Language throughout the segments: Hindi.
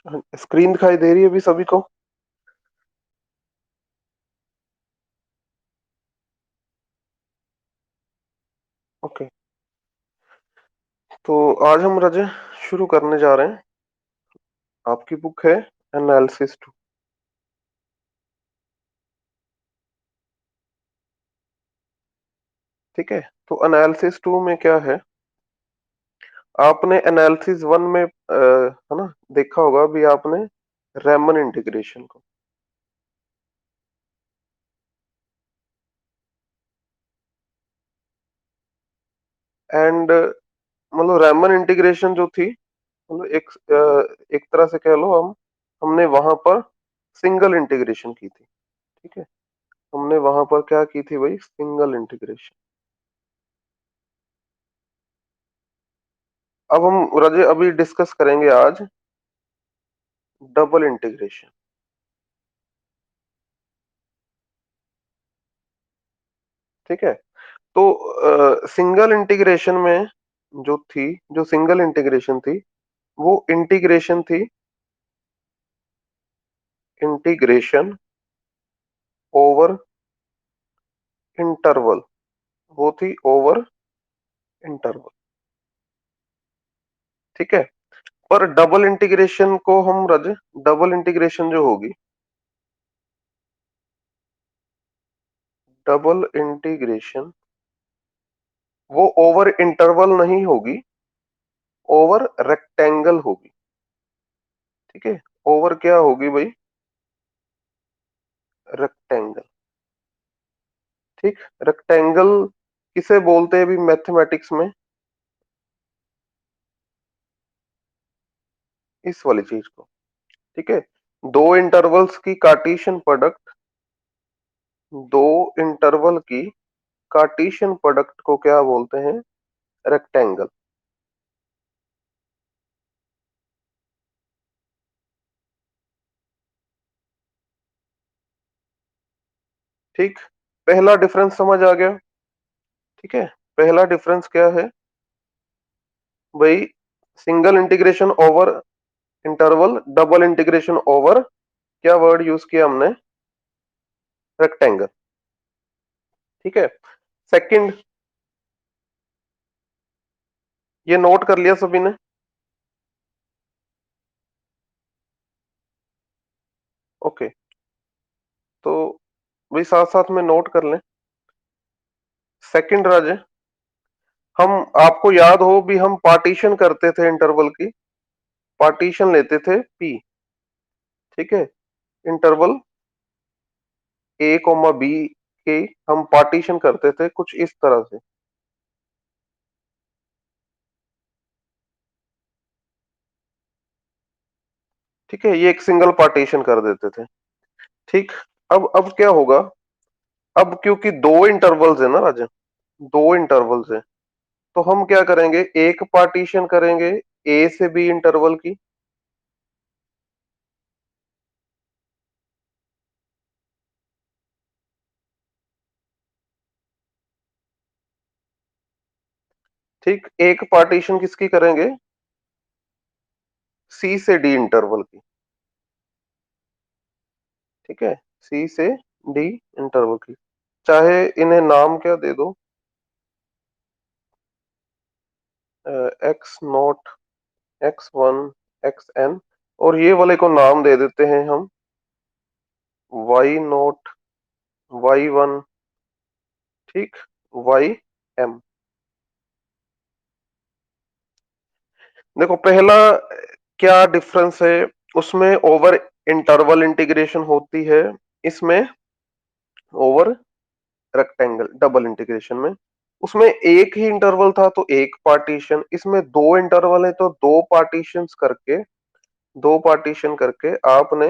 स्क्रीन दिखाई दे रही है अभी सभी को? ओके। तो आज हम रजे शुरू करने जा रहे हैं। आपकी बुक है एनालिसिस टू। ठीक है। तो एनालिसिस टू में क्या है? आपने एनालिसिस वन में है ना, देखा होगा अभी आपने रैमन इंटीग्रेशन को। एंड मतलब रैमन इंटीग्रेशन जो थी, मतलब एक तरह से कह लो, हमने वहां पर सिंगल इंटीग्रेशन की थी। ठीक है। हमने वहां पर क्या की थी भाई? Single integration. अब हम रजे अभी डिस्कस करेंगे आज डबल इंटीग्रेशन। ठीक है। तो सिंगल इंटीग्रेशन में जो सिंगल इंटीग्रेशन थी, वो इंटीग्रेशन थी, इंटीग्रेशन ओवर इंटरवल। वो थी ओवर इंटरवल। ठीक है। पर डबल इंटीग्रेशन को हम रज डबल इंटीग्रेशन जो होगी, डबल इंटीग्रेशन वो ओवर इंटरवल नहीं होगी, ओवर रेक्टेंगल होगी। ठीक है। ओवर क्या होगी भाई? रेक्टेंगल। ठीक। रेक्टेंगल किसे बोलते हैं भी मैथमेटिक्स में? इस वाली चीज को। ठीक है। दो इंटरवल्स की कार्टेशियन प्रोडक्ट, दो इंटरवल की कार्टेशियन प्रोडक्ट को क्या बोलते हैं? रेक्टेंगल। ठीक। पहला डिफरेंस समझ आ गया? ठीक है। पहला डिफरेंस क्या है भाई? Single integration over interval, double integration over, क्या वर्ड यूज किया हमने? रेक्टेंगल। ठीक है। सेकंड, ये नोट कर लिया सभी ने? ओके। तो भाई साथ साथ में नोट कर लें। सेकंड राज, हम आपको याद हो भी हम पार्टीशन करते थे इंटरवल की, पार्टीशन लेते थे पी। ठीक है। इंटरवल ए कोमा बी के हम पार्टीशन करते थे कुछ इस तरह से। ठीक है। ये एक सिंगल पार्टीशन कर देते थे। ठीक। अब क्या होगा? अब क्योंकि दो इंटरवल्स है ना राजा, दो इंटरवल्स है, तो हम क्या करेंगे? एक पार्टीशन करेंगे ए से बी इंटरवल की। ठीक। एक पार्टीशन किसकी करेंगे? सी से डी इंटरवल की। ठीक है। सी से डी इंटरवल की। चाहे इन्हें नाम क्या दे दो, x naught, x one, x n, और ये वाले को नाम दे देते हैं हम वाई नॉट, वाई वन, ठीक, वाई एम। देखो पहला क्या डिफरेंस है, उसमें ओवर इंटरवल इंटीग्रेशन होती है, इसमें ओवर रेक्टेंगल डबल इंटीग्रेशन में। उसमें एक ही इंटरवल था तो एक पार्टीशन, इसमें दो इंटरवल है तो दो पार्टीशंस करके, दो पार्टीशन करके आपने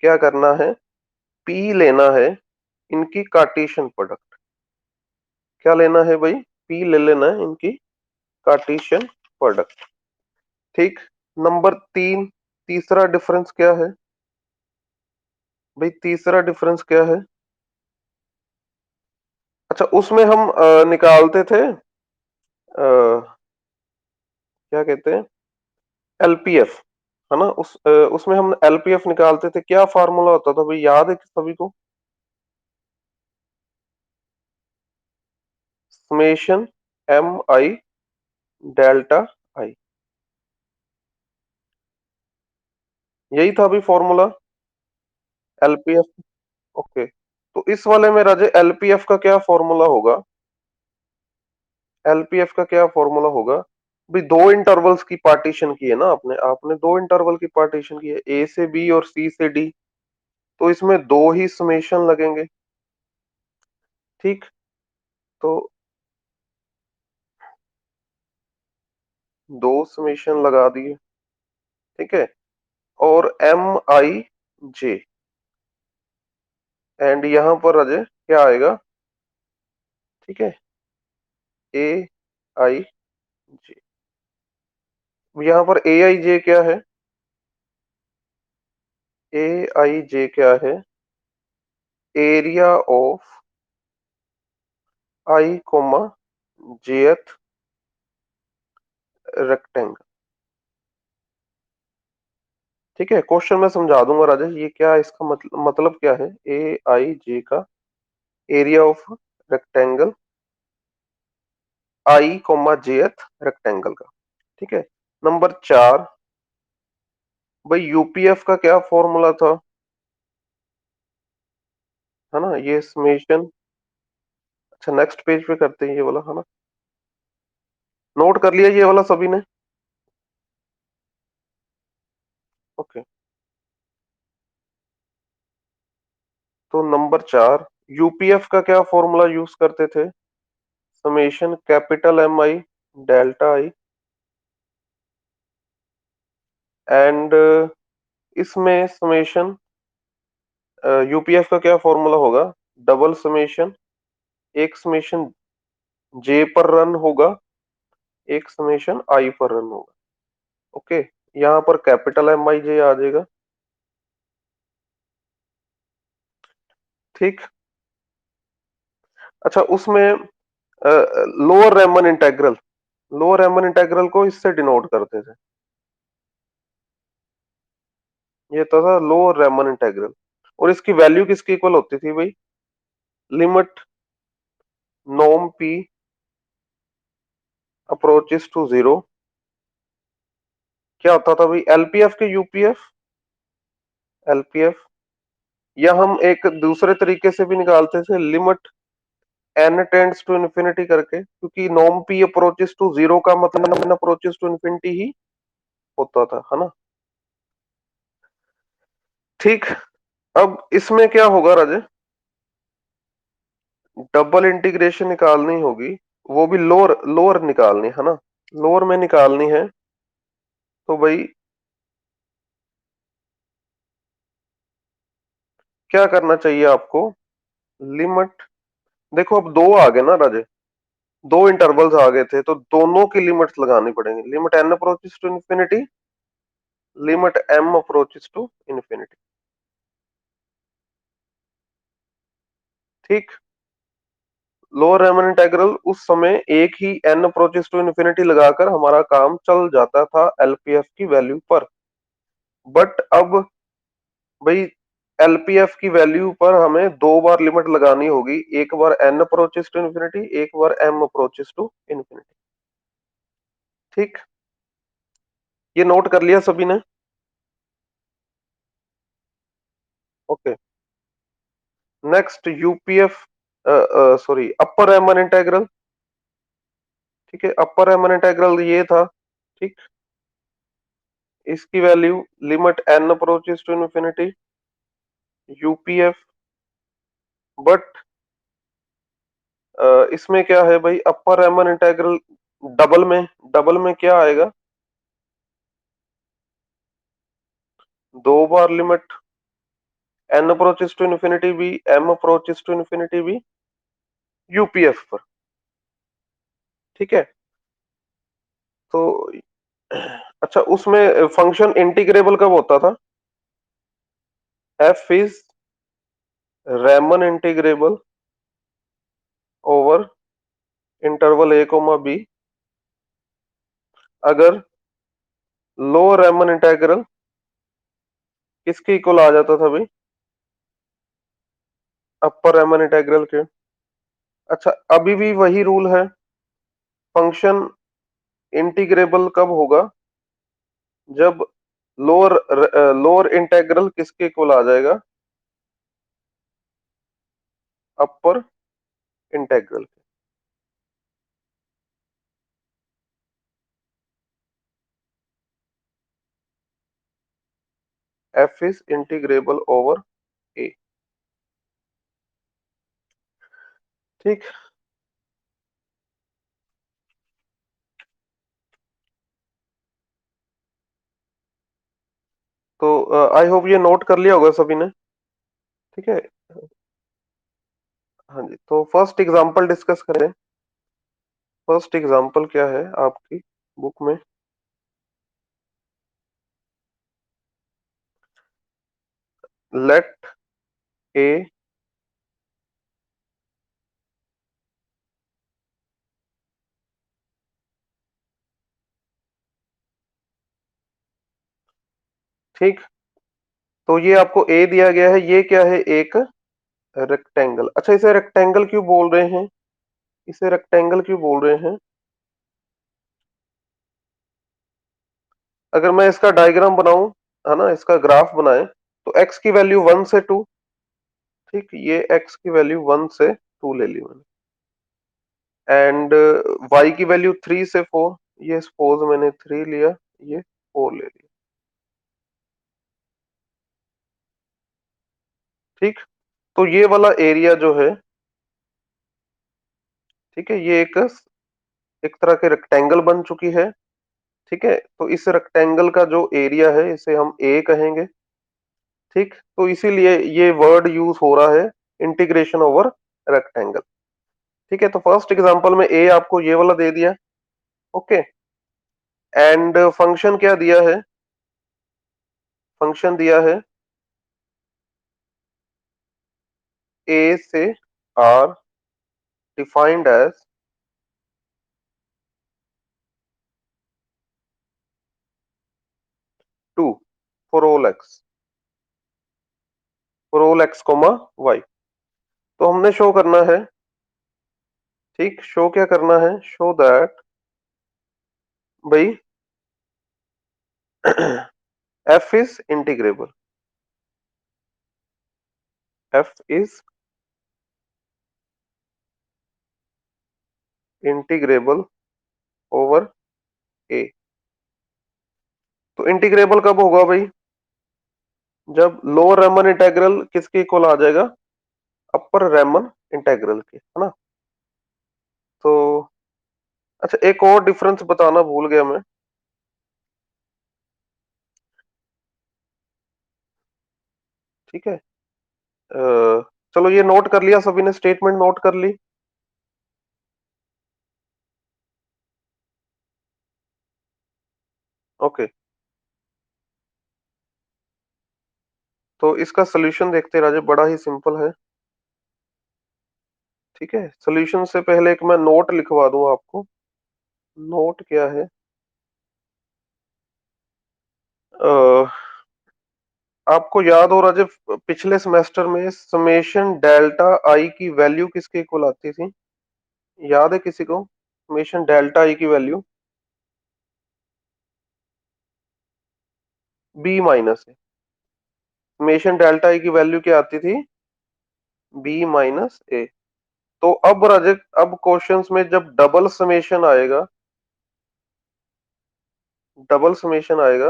क्या करना है? पी लेना है, इनकी कार्टेशियन प्रोडक्ट। क्या लेना है भाई? पी ले लेना है इनकी कार्टेशियन प्रोडक्ट। ठीक। नंबर तीन, तीसरा डिफरेंस क्या है भाई? तीसरा डिफरेंस क्या है? अच्छा, उसमें हम निकालते थे, क्या कहते हैं, एलपीएफ। है ना? उसमें हम एलपीएफ निकालते थे, क्या फार्मूला होता था भाई, याद है कि सभी को? Summation m i delta i, यही था अभी फॉर्मूला एलपीएफ। ओके, तो इस वाले में राजे एलपीएफ का क्या फॉर्मूला होगा? एलपीएफ का क्या फॉर्मूला होगा भाई? दो इंटरवल्स की पार्टीशन की है ना आपने, दो इंटरवल की पार्टीशन की है, ए से बी और सी से डी, तो इसमें दो ही समेशन लगेंगे। ठीक, तो दो समेशन लगा दिए। ठीक है, और एम आई जे, एंड यहां पर अजय क्या आएगा? ठीक है, ए आई जे। यहां पर ए आई जे क्या है? ए आई जे क्या है? एरिया ऑफ आई कोमा जेथ रेक्टेंगल। ठीक है, क्वेश्चन मैं समझा दूंगा राजेश, ये क्या है, इसका मतलब क्या है? ए आई जे का area of rectangle I coma जेथ रेक्टेंगल का। ठीक है, नंबर 4, भाई यूपीएफ का क्या फॉर्मूला था? है ना, ये समेशन। अच्छा, नेक्स्ट पेज पे करते हैं ये वाला, है ना? नोट कर लिया ये वाला सभी ने? ओके, तो नंबर 4, यूपीएफ का क्या फॉर्मूला यूज करते थे? Summation capital M i delta i, and इसमें समेशन यूपीएफ का क्या फॉर्मूला होगा? डबल समेशन, एक समेशन जे पर रन होगा, एक समेशन आई पर रन होगा। ओके, यहाँ पर कैपिटल एम आई जे आ जाएगा। ठीक, अच्छा, उसमें lower Riemann integral, lower Riemann integral को इससे डिनोट करते थे, ये था लोअर रेमन इंटेग्रल। और इसकी वैल्यू किसकी इक्वल होती थी भाई? लिमिट नॉम पी अप्रोचेस टू जीरो, क्या होता था भाई? एलपीएफ के यूपीएफ, एलपीएफ, या हम एक दूसरे तरीके से भी निकालते थे, limit n tends to infinity करके, क्योंकि नॉम पी अप्रोचेस टू जीरो का मतलब अप्रोचेस टू इन्फिनिटी ही होता था, है ना? ठीक, अब इसमें क्या होगा राजे? डबल इंटीग्रेशन निकालनी होगी, वो भी लोअर लोअर निकालनी है ना, लोअर में निकालनी है। तो भाई क्या करना चाहिए आपको? लिमिट, देखो अब दो आ गए ना राजे, दो इंटरवल्स आ गए थे, तो दोनों की लिमिट्स लगानी पड़ेंगी। Limit N approaches to infinity, limit m approaches to infinity. ठीक, लोअर रेमन इंटीग्रल उस समय एक ही एन अप्रोचेस टू इन्फिनिटी लगाकर हमारा काम चल जाता था एलपीएफ की वैल्यू पर। बट अब भाई एलपीएफ की वैल्यू पर हमें दो बार लिमिट लगानी होगी, एक बार एन अप्रोचेस टू इन्फिनिटी, एक बार एम अप्रोचेस टू इन्फिनिटी। ठीक, ये नोट कर लिया सभी ने? Okay, next UPF, sorry, upper Riemann integral. ठीक है, अपर रेमन इंटीग्रल ये था। ठीक, इसकी value limit N approaches to infinity UPF, but इसमें क्या है भाई? अपर रेमन इंटीग्रल डबल में, डबल में क्या आएगा? दो बार limit N approaches to infinity भी, एम अप्रोचेस टू इन्फिनिटी भी यूपीएफ पर। ठीक है, तो अच्छा, उसमें फंक्शन इंटीग्रेबल कब होता था? F is Riemann integrable over interval a comma b, अगर लो रेमन इंटीग्रल किसके इक्वल आ जाता था भाई? अपर रेमन इंटीग्रल के। अच्छा, अभी भी वही रूल है। फंक्शन इंटीग्रेबल कब होगा? जब लोअर लोअर इंटीग्रल किसके इक्वल आ जाएगा? Upper integral. F is integrable over ए। ठीक। तो आई होप ये नोट कर लिया होगा सभी ने। ठीक है। हाँ जी, तो फर्स्ट एग्जांपल डिस्कस करें। फर्स्ट एग्जांपल क्या है आपकी बुक में? लेट ए ठीक। तो ये आपको ए दिया गया है, ये क्या है? एक रेक्टेंगल। अच्छा, इसे रेक्टेंगल क्यों बोल रहे हैं? इसे रेक्टेंगल क्यों बोल रहे हैं? अगर मैं इसका डायग्राम बनाऊं, है ना, इसका ग्राफ बनाए, तो एक्स की वैल्यू 1 से 2। ठीक, ये एक्स की वैल्यू 1 से 2 ले ली मैंने। एंड वाई की वैल्यू 3 से 4। ये सपोज मैंने 3 लिया, ये 4 ले लिया। ठीक। तो ये वाला एरिया जो है, ठीक है, ये एक तरह के रेक्टेंगल बन चुकी है। ठीक है, तो इस रेक्टेंगल का जो एरिया है इसे हम ए कहेंगे। ठीक, तो इसीलिए ये वर्ड यूज हो रहा है, इंटीग्रेशन ओवर रेक्टेंगल। ठीक है, तो फर्स्ट एग्जांपल में ए आपको ये वाला दे दिया। ओके। एंड फंक्शन क्या दिया है? फंक्शन दिया है ए से R defined as 2 for all x, for all x comma y. तो हमने शो करना है, ठीक, शो क्या करना है? शो दैट भाई F is integrable. F is integrable over A. तो इंटीग्रेबल कब होगा भाई? जब लोअर रेमन इंटीग्रल किसके इक्वल आ जाएगा? अपर रेमन इंटीग्रल के, है ना? तो अच्छा, एक और डिफरेंस बताना भूल गया मैं। ठीक है। चलो, ये नोट कर लिया सभी ने? स्टेटमेंट नोट कर ली? ओके। तो इसका सोल्यूशन देखते राजे, बड़ा ही सिंपल है। ठीक है, सोल्यूशन से पहले एक मैं नोट लिखवा दूं आपको। नोट क्या है? अ, आपको याद हो राजे, पिछले सेमेस्टर में समेशन डेल्टा आई की वैल्यू किसके इक्वल आती थी? याद है किसी को? समेशन डेल्टा आई की वैल्यू बी माइनस है। समेशन डेल्टा आई की वैल्यू क्या आती थी? बी माइनस ए। तो अब राजे, अब क्वेश्चंस में जब डबल समेशन आएगा, डबल समेशन आएगा,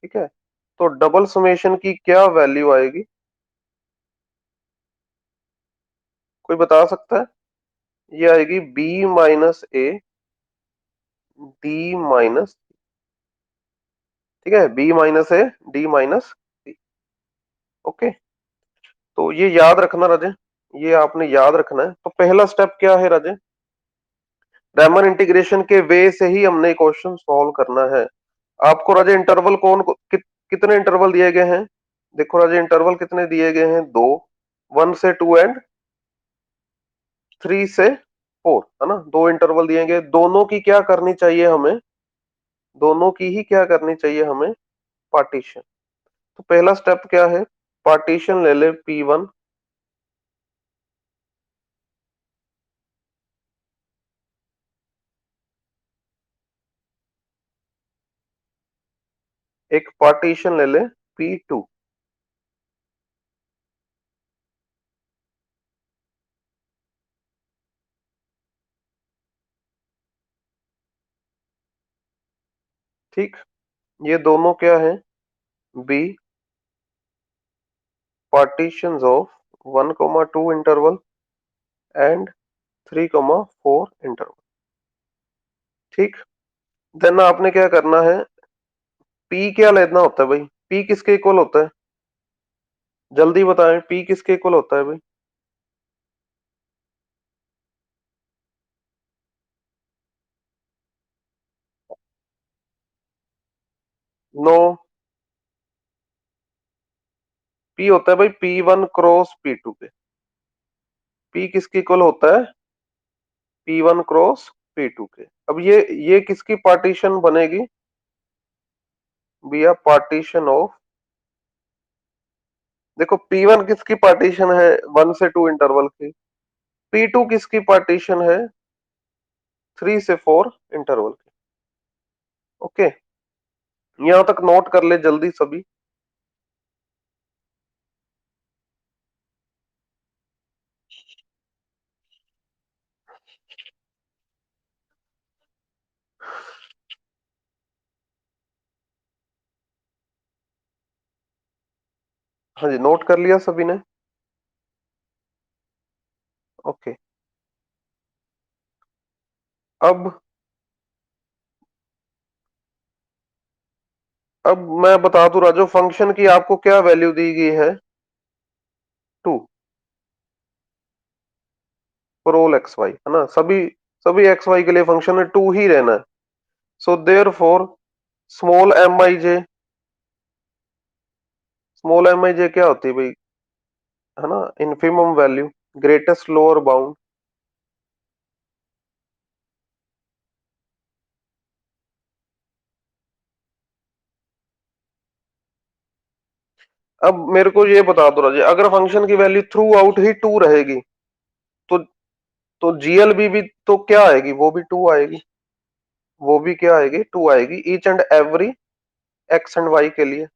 ठीक है, तो डबल समेशन की क्या वैल्यू आएगी? कोई बता सकता है? ये आएगी b minus a d minus. ठीक है, b minus a d minus c. Okay. तो ये याद रखना राजे, ये आपने याद रखना है। तो पहला स्टेप क्या है राजे? रेमन इंटीग्रेशन के वे से ही हमने क्वेश्चन सॉल्व करना है। आपको राजे इंटरवल कितने इंटरवल दिए गए हैं? देखो राजे, इंटरवल कितने दिए गए हैं? दो, 1 से 2 एंड 3 से 4, है ना? दो इंटरवल दिए गए, दोनों की क्या करनी चाहिए हमें? दोनों की ही क्या करनी चाहिए हमें? पार्टीशन। तो पहला स्टेप क्या है, पार्टीशन ले ले P1, एक पार्टीशन ले ले P2। ठीक, ये दोनों क्या है, be partitions of 1,2 interval and 3,4 interval. ठीक, देन आपने क्या करना है, पी क्या लेना होता है भाई, पी किसके इक्वल होता है, जल्दी बताएं, पी किसके इक्वल होता है भाई। नो, पी होता है भाई P1 क्रॉस P2 के। पी किसके इक्वल होता है, P1 क्रॉस P2 के। अब ये किसकी पार्टीशन बनेगी भैया, पार्टीशन ऑफ, देखो P1 किसकी पार्टीशन है 1 से 2 इंटरवल की, P2 किसकी पार्टीशन है 3 से 4 इंटरवल की। ओके, यहां तक नोट कर ले जल्दी सभी। हाँ जी, नोट कर लिया सभी ने। ओके, अब अब मैं बता दूं राजू, फंक्शन की आपको क्या वैल्यू दी गई है, 2 फॉर ऑल एक्स वाई, है ना, सभी सभी एक्स वाई के लिए फंक्शन में 2 ही रहना है। So therefore small M आई जे, स्मॉल एम आई जे क्या होती है भाई, है ना, infimum value, greatest lower bound. अब मेरे को ये बता दो राजे, अगर फंक्शन की वैल्यू थ्रू आउट ही 2 रहेगी, तो जीएलबी भी तो क्या आएगी, वो भी 2 आएगी, वो भी क्या आएगी, 2 आएगी each and every x and y के लिए।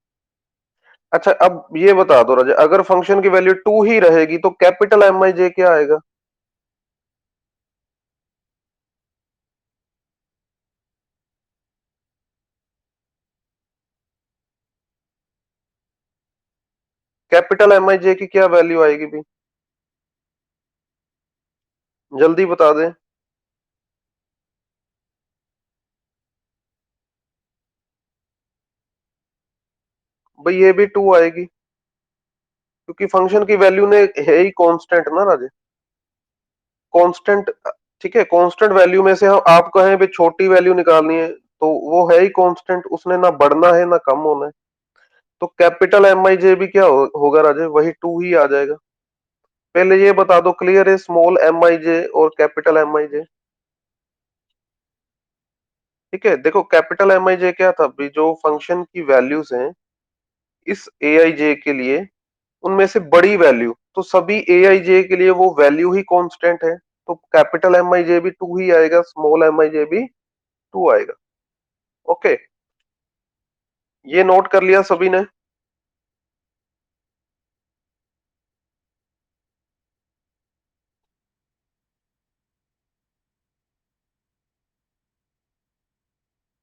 अच्छा, अब ये बता दो राजे, अगर फंक्शन की वैल्यू 2 ही रहेगी तो कैपिटल एम आई जे क्या आएगा, कैपिटल एम आई जे की क्या वैल्यू आएगी भी, जल्दी बता दें। भाई ये भी 2 आएगी, क्योंकि फंक्शन की वैल्यू ने है ही कांस्टेंट ना राजे, कांस्टेंट। ठीक है, कांस्टेंट वैल्यू में से हम आप कहें भी छोटी वैल्यू निकालनी है, तो वो है ही कांस्टेंट, उसने ना बढ़ना है ना कम होना है। तो कैपिटल एम आई जे भी क्या होगा राजे, वही 2 ही आ जाएगा। पहले ये बता दो, क्लियर है स्मॉल एम आई जे और कैपिटल एम आई जे। ठीक है, देखो कैपिटल एम आई जे क्या था भी, जो फंक्शन की वैल्यूज हैं इस ए आई जे के लिए, उनमें से बड़ी वैल्यू, तो सभी ए आई जे के लिए वो वैल्यू ही कांस्टेंट है, तो कैपिटल एम आई जे भी 2 ही आएगा, स्मॉल एम आई जे भी 2 आएगा। ओके, ये नोट कर लिया सभी ने।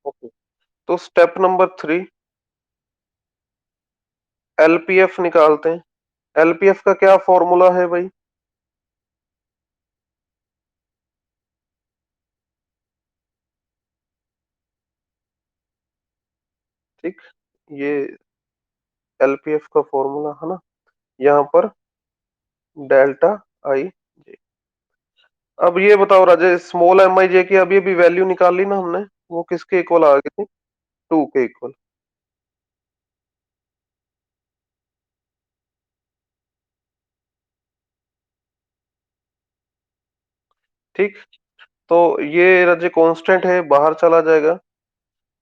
ओके, तो स्टेप नंबर 3, एलपीएफ निकालते हैं। एलपीएफ का क्या फॉर्मूला है भाई, ठीक, ये एलपीएफ का फॉर्मूला है ना, यहाँ पर डेल्टा आई जे। अब ये बताओ राजे, स्मॉल एम आई जे की अभी अभी वैल्यू निकाल ली ना हमने, वो किसके इक्वल आ गई थी, 2 के इक्वल। ठीक, तो ये राजे कांस्टेंट है, बाहर चला जाएगा।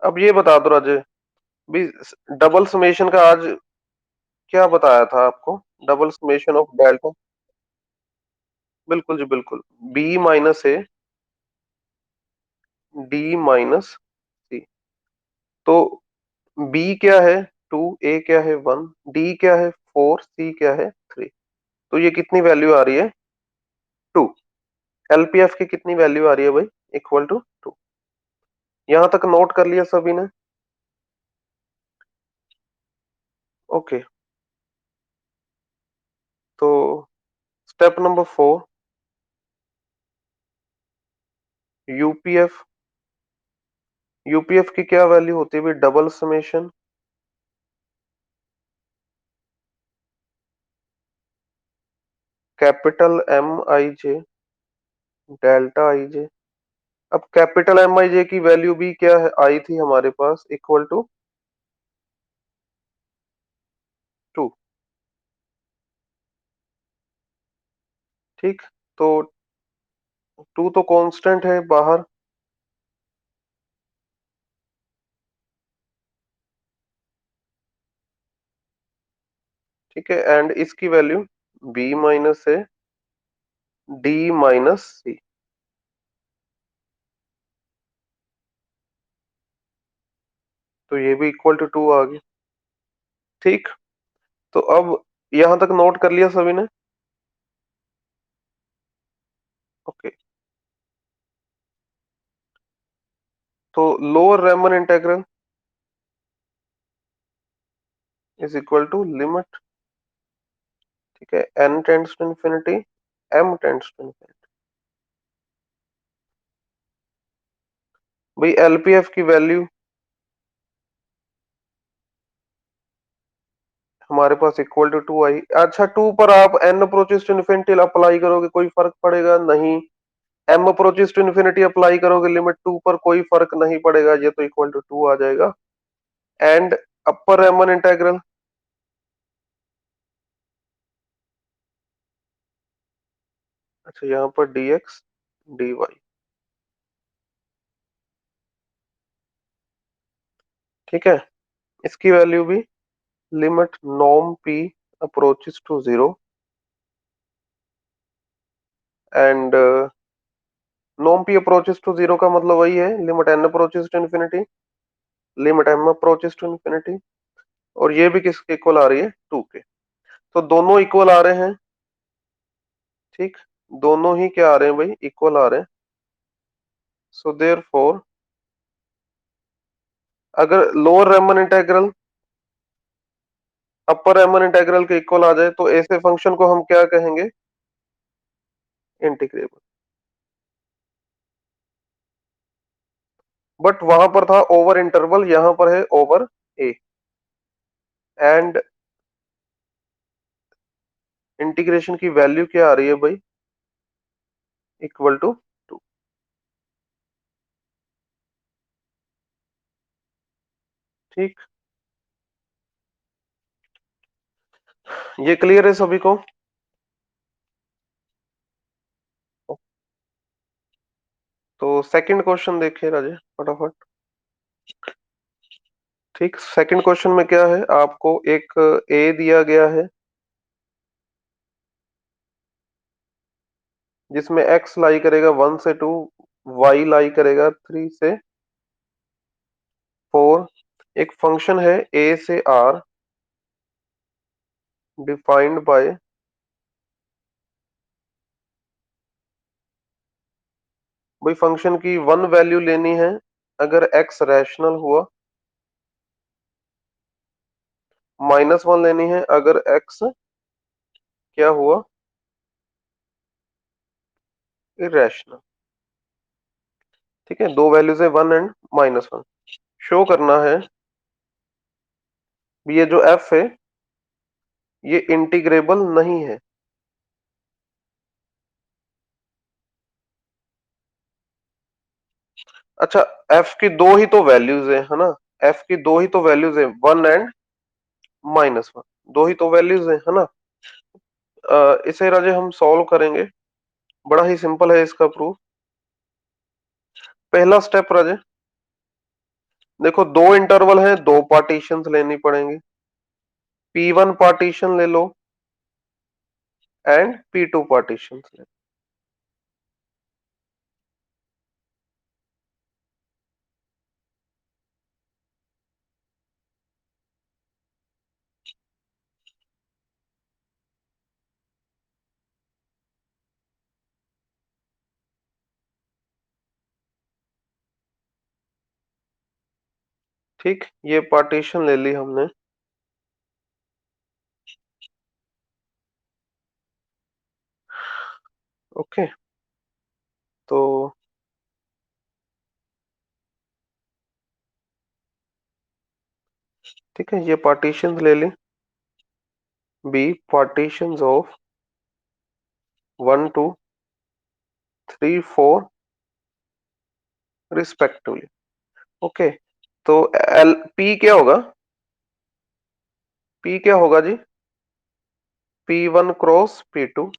अब ये बता दो राजे भी, डबल समेशन का आज क्या बताया था आपको? Double summation of delta. बिल्कुल जी बिल्कुल। B minus a, d minus सी। तो बी क्या है 2, ए क्या है 1, डी क्या है 4, सी क्या है 3। तो ये कितनी वैल्यू आ रही है? 2। एलपीएफ की कितनी वैल्यू आ रही है भाई? Equal to 2। यहां तक नोट कर लिया सभी ने? ओके। तो स्टेप नंबर 4, यूपीएफ। यूपीएफ की क्या वैल्यू होती है भाई? डबल समेशन कैपिटल एम आई जे डेल्टा आई जे। अब कैपिटल एम आई जे की वैल्यू भी क्या है आई थी हमारे पास? Equal to 2। ठीक। तो 2 तो कांस्टेंट है बाहर। ठीक है, एंड इसकी वैल्यू बी माइनस है डी माइनस सी। तो ये भी इक्वल टू 2 आ गया। ठीक। तो अब यहां तक नोट कर लिया सभी ने? ओके। तो lower Riemann integral is equal to limit, ठीक है, n tends to infinity, m tends to infinity. भाई एलपीएफ की वैल्यू हमारे पास इक्वल टू 2 आई। अच्छा, 2 पर आप n approaches to infinity apply करोगे, कोई फर्क पड़ेगा नहीं। m approaches to infinity apply करोगे लिमिट 2 पर, कोई फर्क नहीं पड़ेगा, ये तो इक्वल टू 2 आ जाएगा। एंड अपर रेमन इंटीग्रल, अच्छा यहाँ पर dx dy, ठीक है, इसकी वैल्यू भी limit norm p approaches to 0 and norm p approaches to 0 का मतलब वही है limit n approaches to infinity, limit m approaches to infinity. और ये भी किसके इक्वल आ रही है? 2 के। तो दोनों इक्वल आ रहे हैं। ठीक, दोनों ही क्या आ रहे हैं भाई? इक्वल आ रहे हैं। सो देयरफॉर अगर लोअर रेमन इंटीग्रल अपर रेमन इंटीग्रल के इक्वल आ जाए तो ऐसे फंक्शन को हम क्या कहेंगे? इंटीग्रेबल। बट वहां पर था ओवर इंटरवल, यहां पर है ओवर ए। एंड इंटीग्रेशन की वैल्यू क्या आ रही है भाई? Equal to 2। ठीक, ये क्लियर है सभी को? तो सेकंड क्वेश्चन देखिए राजे फटाफट। ठीक, सेकंड क्वेश्चन में क्या है? आपको एक ए दिया गया है जिसमें x लाई करेगा 1 से 2, y लाई करेगा 3 से 4। एक फंक्शन है a से r डिफाइंड बाय, भाई फंक्शन की वन वैल्यू लेनी है अगर x रैशनल हुआ, -1 लेनी है अगर x क्या हुआ? इरेशनल। ठीक है, दो वैल्यूज है 1 एंड -1। शो करना है ये जो f है ये इंटीग्रेबल नहीं है। अच्छा, f की दो ही तो वैल्यूज है ना? f की दो ही तो वैल्यूज है 1 एंड -1, दो ही तो वैल्यूज है ना? इसे राजे हम सॉल्व करेंगे, बड़ा ही सिंपल है इसका प्रूफ। पहला स्टेप राजे, देखो दो इंटरवल है, दो पार्टीशंस लेनी पड़ेंगी। P1 पार्टीशन ले लो एंड P2 पार्टीशन ले लो। ठीक, ये पार्टीशन ले ली हमने। ओके, तो ठीक है, ये पार्टीशन ले ली। B partitions of 1 2 3 4 respectively. Okay, तो एल पी क्या होगा? पी क्या होगा जी? P1 cross P2।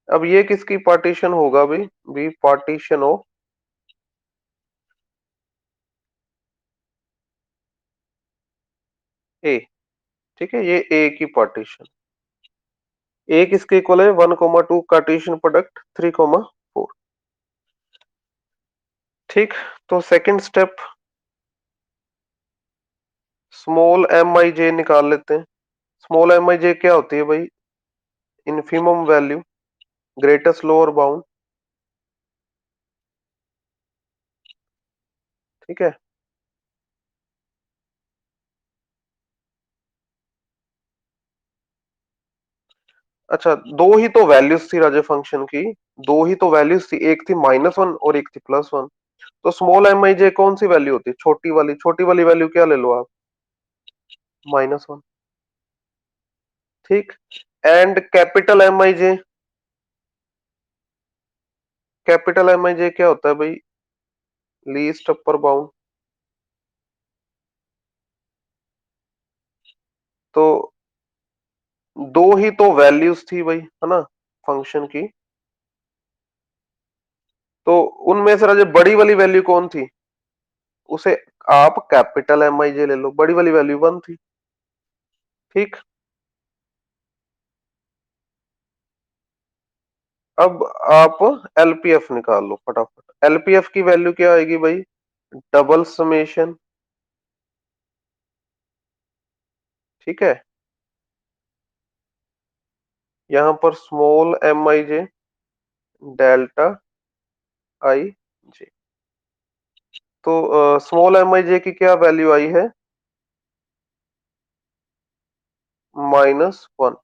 अब ये किसकी पार्टीशन होगा भाई? बी पार्टीशन ऑफ ए। ठीक है, ये ए की पार्टीशन। ए किसके इक्वल है? 1 2 कार्टेशियन प्रोडक्ट 3 4। ठीक, तो सेकंड स्टेप, स्मॉल एम आई जे निकाल लेते हैं। स्मॉल एम आई जे क्या होती है भाई? Infimum value, greatest lower bound. ठीक है, अच्छा, दो ही तो वैल्यूज थी राजे फंक्शन की। दो ही तो वैल्यूज थी, एक थी -1 और एक थी +1। तो स्मॉल एम आई जे कौन सी वैल्यू होती है? छोटी वाली वैल्यू क्या ले लो आप? -1। ठीक, and capital M I J, capital M I J क्या होता है भाई? Least upper bound. तो दो ही तो वैल्यूज थी भाई, है ना, फंक्शन की। तो उनमें से राजे बड़ी वाली वैल्यू कौन थी? उसे आप कैपिटल एम आई जे ले लो, बड़ी वाली वैल्यू 1 थी। ठीक, अब आप एलपीएफ निकाल लो फटाफट। एलपीएफ की वैल्यू क्या आएगी भाई? Double summation. ठीक है, यहां पर स्मॉल एम आई जे डेल्टा आई जे। तो स्मॉल एम आई जे की क्या वैल्यू आई है? -1।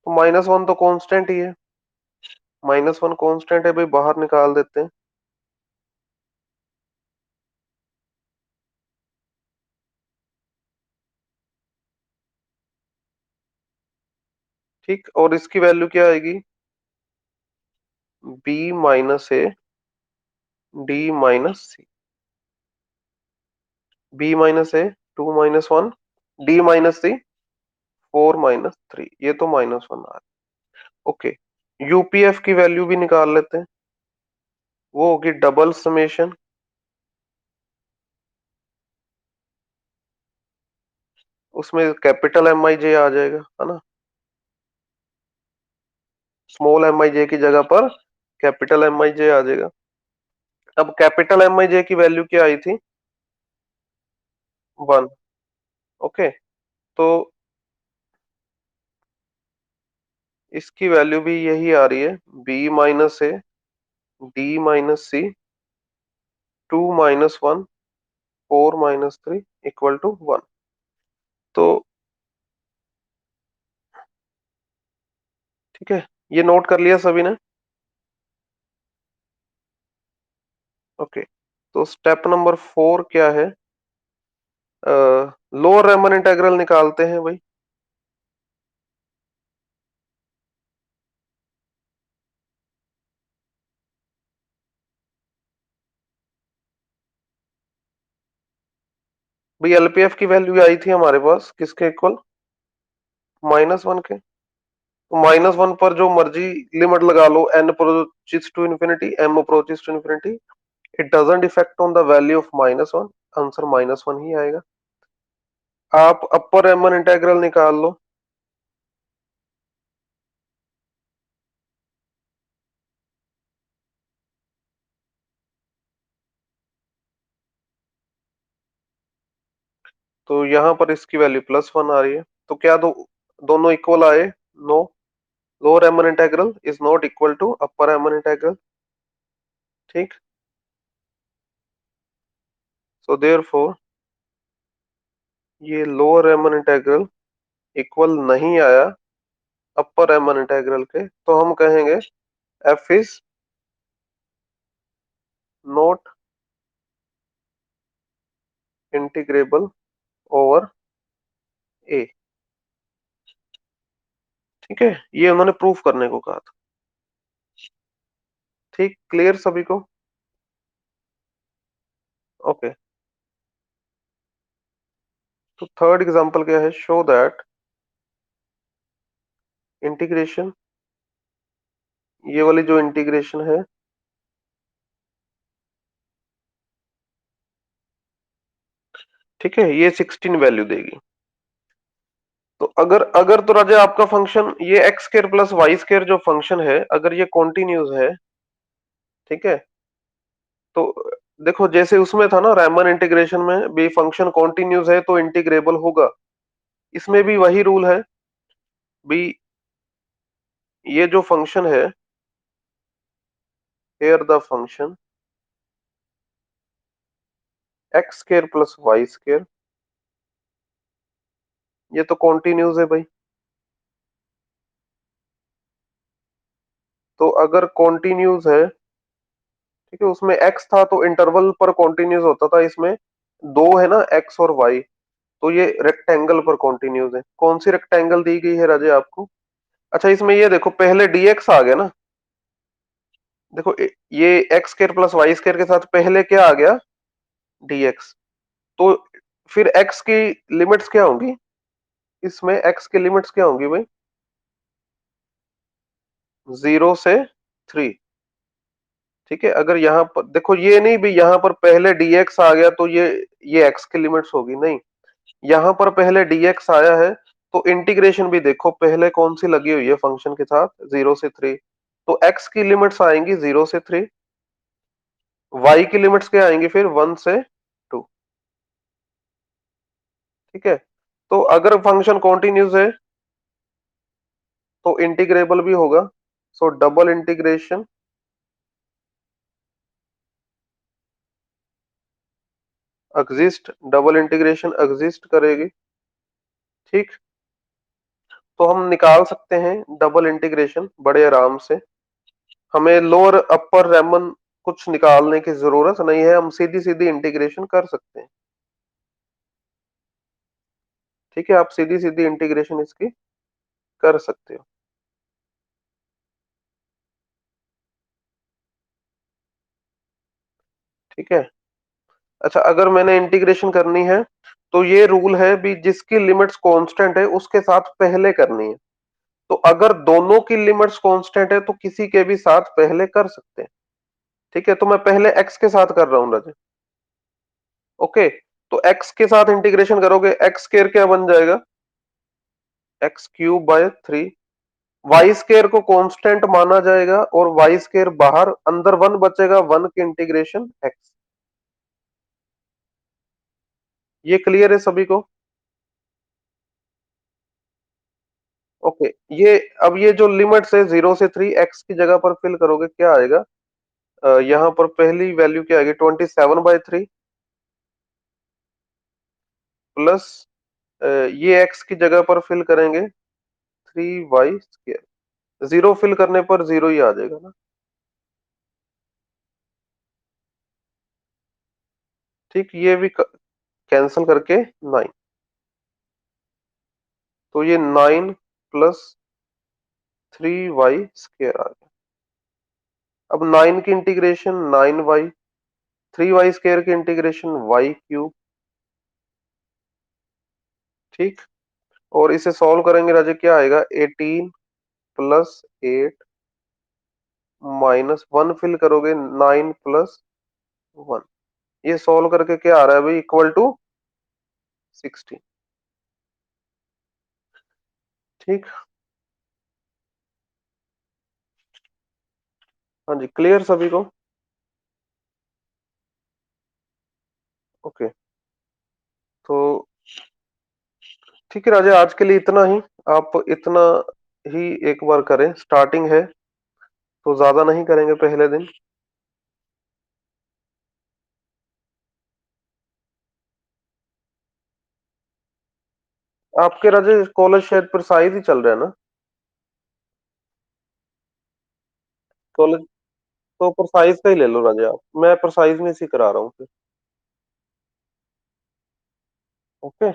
तो -1 तो कांस्टेंट ही है। -1 कांस्टेंट है भाई, बाहर निकाल देते हैं। ठीक, और इसकी वैल्यू क्या आएगी? B-A D-C। B-A 2 - 1 D-C 4 - 3। ये तो -1 आ रहा है। ओके, यूपीएफ की वैल्यू भी निकाल लेते हैं। वो होगी डबल समेशन, उसमें कैपिटल एम आई जे आ जाएगा, है ना। स्मॉल एम आई जे की जगह पर कैपिटल एम आई जे आ जाएगा। अब कैपिटल एम आई जे की वैल्यू क्या आई थी? 1। ओके, तो इसकी वैल्यू भी यही आ रही है, B-A D-C 2 - 1 4 - 3 इक्वल टू 1। तो ठीक है, ये नोट कर लिया सभी ने? ओके, तो स्टेप नंबर 4 क्या है? लोअर रेमन इंटीग्रल निकालते हैं भाई। भाई एलपीएफ की वैल्यू आई थी हमारे पास किसके इक्वल? -1 के। तो -1 पर जो मर्जी लिमिट लगा लो, n approaches to infinity, m approaches to infinity, it doesn't effect on the value of -1। Answer -1 ही आएगा। आप अपर रेमन इंटीग्रल निकाल लो। तो यहाँ पर इसकी वैल्यू +1 आ रही है। तो क्या दोनों इक्वल आए? No. Lower Riemann integral is not equal to upper Riemann integral. ठीक। सो देयरफॉर ये लोअर रेमन इंटीग्रल इक्वल नहीं आया अपर रेमन इंटीग्रल के, तो हम कहेंगे f is not integrable over ए। ठीक है, ये उन्होंने प्रूफ करने को कहा था। ठीक, क्लियर सभी को? ओके। तो थर्ड एग्जांपल क्या है? शो दैट इंटीग्रेशन, ये वाली जो इंटीग्रेशन है, ठीक है, ये 16 वैल्यू देगी। तो अगर अगर तो राजा आपका फंक्शन ये x square plus y square जो फंक्शन है, अगर ये कॉन्टिन्यूस है, ठीक है, तो देखो जैसे उसमें था ना रैमन इंटीग्रेशन में भी, फंक्शन कॉन्टिन्यूस है तो इंटीग्रेबल होगा। इसमें भी वही रूल है भी। ये जो फंक्शन है, here the function x square plus y square, ये तो कॉन्टिन्यूस है भाई। तो अगर कॉन्टिन्यूस है, ठीक है, उसमें एक्स था तो इंटरवल पर कॉन्टिन्यूस होता था। इसमें दो है ना, एक्स और वाई, तो ये रेक्टेंगल पर कॉन्टिन्यूस है। कौन सी रेक्टेंगल दी गई है राजे आपको? अच्छा, इसमें ये देखो पहले डीएक्स आ गया ना। देखो ये x square plus y square के साथ पहले क्या आ गया? डीएक्स। तो फिर एक्स की लिमिट्स क्या होंगी? इसमें एक्स की लिमिट्स क्या होंगी भाई? 0 से 3। ठीक है, अगर यहाँ पर देखो ये नहीं भी, यहाँ पर पहले डीएक्स आ गया तो ये एक्स की लिमिट्स होगी, नहीं। यहाँ पर पहले डीएक्स आया है तो इंटीग्रेशन भी देखो पहले कौन सी लगी हुई है फंक्शन के साथ, 0 से 3। तो एक्स की लिमिट्स आएंगी 0 से 3, वाई की लिमिट्स क्या आएंगी फिर? 1 से 2। ठीक है, तो अगर फंक्शन कॉन्टिन्यूस है तो इंटीग्रेबल भी होगा। सो double integration exist, double integration exist करेगी। ठीक। तो हम निकाल सकते हैं डबल इंटीग्रेशन बड़े आराम से। हमें लोअर अपर रेमन कुछ निकालने की जरूरत नहीं है, हम सीधी सीधी इंटीग्रेशन कर सकते हैं। ठीक है, आप सीधी सीधी इंटीग्रेशन इसकी कर सकते हो। ठीक है। अच्छा, अगर मैंने इंटीग्रेशन करनी है तो ये रूल है भी, जिसकी लिमिट्स कांस्टेंट है उसके साथ पहले करनी है। तो अगर दोनों की लिमिट्स कांस्टेंट है तो किसी के भी साथ पहले कर सकते हैं। ठीक है, तो मैं पहले एक्स के साथ कर रहा हूं राजे। ओके, तो एक्स के साथ इंटीग्रेशन करोगे, एक्स स्क्वायर क्या बन जाएगा? x³/3। वाई स्क्वायर को कांस्टेंट माना जाएगा और वाई स्क्वायर बाहर, अंदर 1 बचेगा, 1 की इंटीग्रेशन एक्स। ये क्लियर है सभी को? ओके, ये अब ये जो लिमिट्स है 0 से 3, एक्स की जगह पर फिल करोगे क्या आएगा? यहाँ पर पहली वैल्यू क्या आएगी? 27/3 प्लस ये एक्स की जगह पर फिल करेंगे 3y²। जीरो फिल करने पर जीरो ही आ जाएगा ना। ठीक, ये भी कैंसिल करके 9। तो ये 9 + 3y² आ गया। अब 9 की इंटीग्रेशन 9y, 3y² की इंटीग्रेशन y³। ठीक, और इसे सॉल्व करेंगे राजे, क्या आएगा? 18 + 8 -1 फिल करोगे 9 + 1। ये सॉल्व करके क्या आ रहा है भाई, इक्वल टू 60। ठीक। हाँ जी, क्लियर सभी को। ओके। तो ठीक है राजा, आज के लिए इतना ही। आप इतना ही एक बार करें, स्टार्टिंग है तो ज्यादा नहीं करेंगे पहले दिन। आपके राजा कॉलेज शायद प्रिसाइज ही चल रहा है ना? कॉलेज तो प्रिसाइज का ही ले लो राजा आप, मैं प्रिसाइज में से करा रहा हूँ फिर। ओके।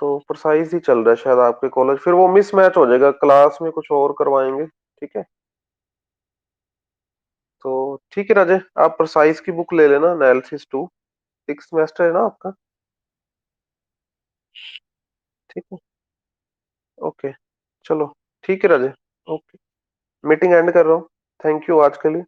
तो प्रिसाइज ही चल रहा है शायद आपके कॉलेज, फिर वो मिसमैच हो जाएगा, क्लास में कुछ और करवाएंगे। ठीक है। तो ठीक है राजे, आप प्रिसाइज की बुक ले लेना, एनालिसिस टू। 6 सेमेस्टर है ना आपका? ठीक है। ओके। चलो। ठीक है राजे। ओके। मीटिंग एंड कर रहा हूँ। थैंक यू आज के लिए।